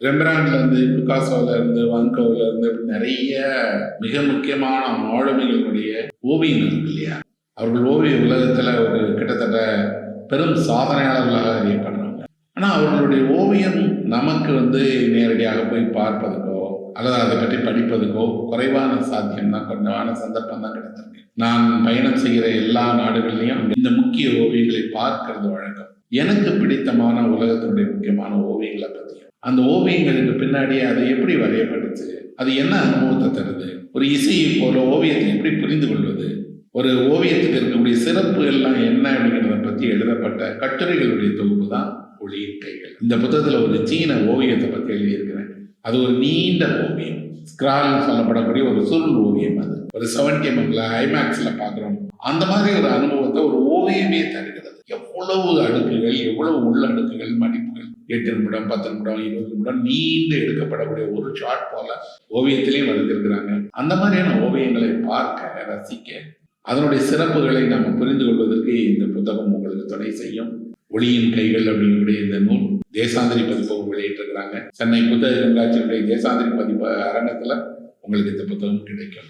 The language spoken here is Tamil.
ரெம்பரான்ட்ல இருந்து, பிகாசோல இருந்து, வான்கோவ்ல இருந்து நிறைய மிக முக்கியமான ஆளுமைகளுடைய ஓவியங்கள் இருக்கு இல்லையா? அவர்கள் ஓவிய உலகத்துல ஒரு கிட்டத்தட்ட பெரும் சாதனையாளர்களாக அறியப்படுறாங்க. ஆனா அவர்களுடைய ஓவியம் நமக்கு நேரடியாக போய் பார்ப்பதற்கோ அல்லது அதை பற்றி படிப்பதற்கோ குறைவான சாத்தியம் தான், கொஞ்சமான சந்தர்ப்பம் தான் கிடைத்திருக்கு. நான் பயணம் செய்கிற எல்லா நாடுகள்லையும் இந்த முக்கிய ஓவியங்களை பார்க்கிறது வழக்கம். எனக்கு பிடித்தமான உலகத்தினுடைய முக்கியமான ஓவியங்களை பற்றியும் அந்த ஓவியங்களுக்கு பின்னாடியே அது எப்படி வரையப்பட்டுச்சு, அது என்ன அனுபவத்தை தருது, ஒரு இசையை போல ஓவியத்தை எப்படி புரிந்து கொள்வது, ஒரு ஓவியத்துக்கு இருக்கக்கூடிய சிறப்பு எல்லாம் என்ன அப்படிங்கிறத பற்றி எழுதப்பட்ட கட்டுரைகளுடைய தொகுப்பு தான் ஒளியின் கைகள். இந்த புத்தகத்துல ஒரு சீன ஓவியத்தை பற்றி எழுதியிருக்கிறேன். அது ஒரு நீண்ட ஓவியம், ஸ்கிரால் சொல்லப்படக்கூடிய ஒரு சுருள் ஓவியம். அது ஒரு 70mm ஐமேக்ஸ்ல பார்க்குறோம். அந்த மாதிரி ஒரு அனுபவத்தை ஒரு ஓவியமே தருகிறது. எவ்வளவு அடுக்குகள், எவ்வளவு உள்ளடுக்குகள், மடிப்புகள், 8 நிமிடம், 10 நிமிடம், 20 நிமிடம் நீண்டு எடுக்கப்படக்கூடிய ஒரு ஷாட் போல ஓவியத்திலையும் வரைந்திருக்கிறாங்க. அந்த மாதிரியான ஓவியங்களை பார்க்க, ரசிக்க, அதனுடைய சிறப்புகளை நம்ம புரிந்து கொள்வதற்கு இந்த புத்தகம் உங்களுக்கு துணை செய்யும். ஒளியின் கைகள் அப்படிங்கக்கூடிய இந்த நூல் தேசாந்திரி பதிப்பகம் வெளியிட்டிருக்கிறாங்க. சென்னை புத்தக கண்காட்சியுடைய தேசாந்திரி பதிப்பு அரங்கத்துல உங்களுக்கு இந்த புத்தகம் கிடைக்கும்.